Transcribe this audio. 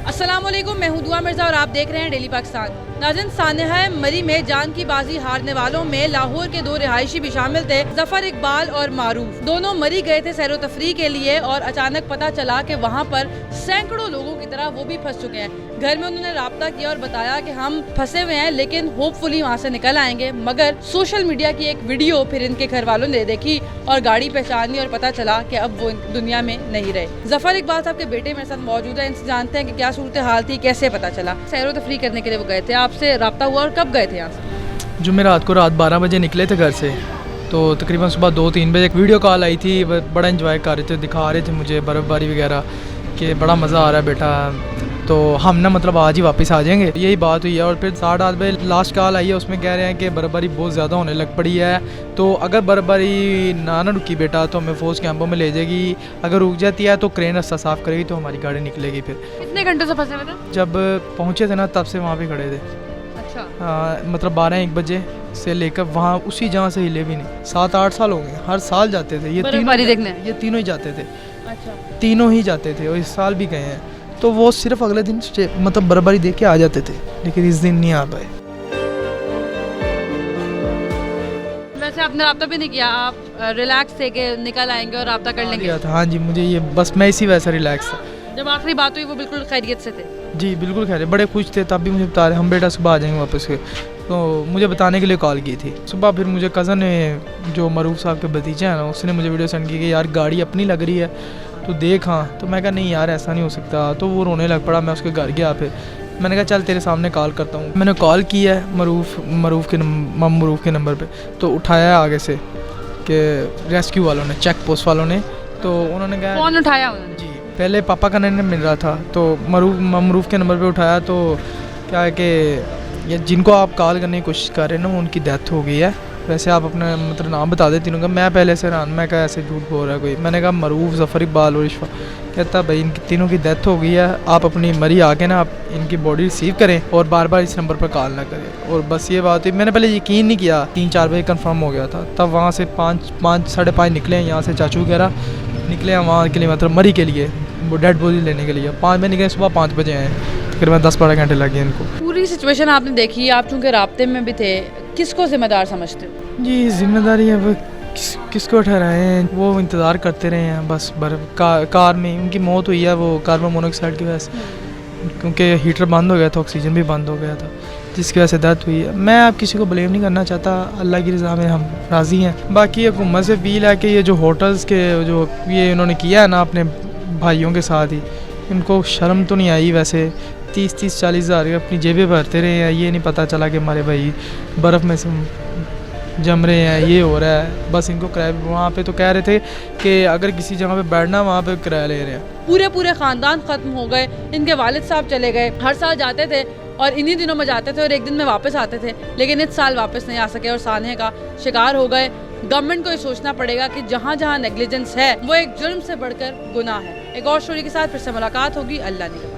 अस्सलामुअलैकुम, मैं हूं दुआ मिर्ज़ा और आप देख रहे हैं डेली पाकिस्तान। नाज़रीन, सानहा मरी में जान की बाजी हारने वालों में लाहौर के दो रिहायशी भी शामिल थे, जफर इकबाल और मारूफ। दोनों मरी गए थे सैरो तफरी के लिए और अचानक पता चला कि वहाँ पर सैकड़ों लोगों की तरह वो भी फंस चुके हैं। घर में उन्होंने राब्ता किया और बताया कि हम फंसे हुए हैं लेकिन होपफुली वहाँ से निकल आएंगे। मगर सोशल मीडिया की एक वीडियो फिर इनके घर वालों ने देखी और गाड़ी पहचानी और पता चला कि अब वो दुनिया में नहीं रहे। जफर इकबाल साहब के बेटे मेरे साथ मौजूद है, इनसे जानते हैं कि क्या सूरत हाल थी, कैसे पता चला। सैरो तफरी करने के लिए वो गए थे, आपसे राब्ता हुआ और कब गए थे यहाँ से? जुमेरात को रात 12 बजे निकले थे घर से, तो तकरीबन सुबह 2-3 बजे एक वीडियो कॉल आई थी। बड़ा एंजॉय कर रहे थे, दिखा रहे थे मुझे बर्फ़बारी वगैरह कि बड़ा मज़ा आ रहा है बेटा, तो हम ना मतलब आज ही वापस आ जाएंगे, यही बात हुई है। और फिर 8:30 बजे लास्ट कॉल आई है, उसमें कह रहे हैं कि बर्फ़बारी बहुत ज़्यादा होने लग पड़ी है, तो अगर बर्फ़बारी ना रुकी बेटा तो हमें फौज कैंपों में ले जाएगी, अगर रुक जाती है तो क्रेन रास्ता साफ़ करेगी तो हमारी गाड़ी निकलेगी। फिर कितने घंटों से फंसे हुए थे? जब पहुँचे थे ना तब से वहाँ पे खड़े थे। अच्छा। मतलब 12-1 बजे से लेकर वहाँ उसी जहाँ से हिले भी नहीं। 7-8 साल हो गए, हर साल जाते थे ये तीनों ही जाते थे। अच्छा। तीनों ही जाते थे और इस साल भी गए हैं, तो वो सिर्फ अगले दिन मतलब बर्फ़बारी देख के आ जाते थे, लेकिन इस दिन नहीं आ पाए। वैसे आपने राब्ता भी नहीं किया, आप रिलैक्स थे कि निकल आएंगे और राब्ता कर लेंगे? हाँ जी, मुझे ये बस मैं इसी वजह से रिलैक्स था। जब आखिरी बात हुई वो बिल्कुल खैरियत से थे? जी बिल्कुल खैरियत, बड़े खुश थे। तब भी मुझे बता रहे हम बेटा सुबह आ जाएंगे वापस के, तो मुझे बताने के लिए कॉल की थी सुबह। फिर मुझे कज़न ने, जो मरूफ साहब के भतीजा है ना, उसने मुझे वीडियो सेंड की कि यार गाड़ी अपनी लग रही है तो देख। हाँ, तो मैं कहा नहीं यार ऐसा नहीं हो सकता, तो वो रोने लग पड़ा। मैं उसके घर गया, फिर मैंने कहा चल तेरे सामने कॉल करता हूँ। मैंने कॉल की है मरूफ के नंबर पे, तो उठाया आगे से कि रेस्क्यू वालों ने, चेक पोस्ट वालों ने, तो उन्होंने कहा फ़ोन उठाया उन्होंने? जी, पहले पापा का नंबर मिल रहा था, तो मरूफ के नंबर पे उठाया, तो क्या है कि ये जिनको आप कॉल करने की कोशिश कर रहे हैं ना उनकी डेथ हो गई है। वैसे आप अपना मतलब नाम बता दे तीनों का। मैं पहले से हैरान, मैं कहा ऐसे झूठ बोल रहा है कोई। मैंने कहा मरूफ, जफर इकबाल और इशफा। कहता भाई इनकी तीनों की डेथ हो गई है, आप अपनी मरी आके ना आप इनकी बॉडी रिसीव करें और बार बार इस नंबर पर कॉल ना करें। और बस ये बात हुई। मैंने पहले यकीन नहीं किया, 3-4 बजे कंफर्म हो गया था। तब वहाँ से 5 5 निकले हैं, यहाँ से चाचू वगैरह निकले हैं वहाँ के लिए, मतलब मरी के लिए, वो डेड बॉडी लेने के लिए। 5 बजे निकले, सुबह 5 बजे आए, तकरीबन 10-12 घंटे लगे इनको। पूरी सिचुएशन आपने देखी, आप चूँकि राब्ते में भी थे, किसको जिम्मेदार समझते हो? जी जिम्मेदारी है वो किसको ठहराए हैं, वो इंतज़ार करते रहे हैं बस। कार में उनकी मौत हुई है, वो कार्बन मोनोऑक्साइड की वजह से, क्योंकि हीटर बंद हो गया था, ऑक्सीजन भी बंद हो गया था, जिसकी वजह से डेथ हुई है। मैं आप किसी को ब्लेम नहीं करना चाहता, अल्लाह की रज़ा में हम राज़ी हैं। बाकी हुकूमत से अपील है कि ये जो होटल्स के जो ये इन्होंने किया है ना अपने भाइयों के साथ ही, इनको शर्म तो नहीं आई। वैसे 30-40 हज़ार अपनी जेबें भरते रहे हैं, ये नहीं पता चला कि हमारे भाई बर्फ़ में से जम रहे हैं, ये हो रहा है। बस इनको किराए वहाँ पे तो कह रहे थे कि अगर किसी जगह पे बैठना वहाँ पे किराया ले रहे हैं। पूरे ख़ानदान ख़त्म हो गए, इनके वालिद साहब चले गए। हर साल जाते थे और इन्हीं दिनों में जाते थे और एक दिन में वापस आते थे, लेकिन इस साल वापस नहीं आ सके और सानहे का शिकार हो गए। गवर्नमेंट को ये सोचना पड़ेगा कि जहाँ जहाँ नेग्लिजेंस है वो एक जुर्म से बढ़कर गुनाह है। एक और स्टोरी के साथ फिर से मुलाकात होगी। अल्लाह ने।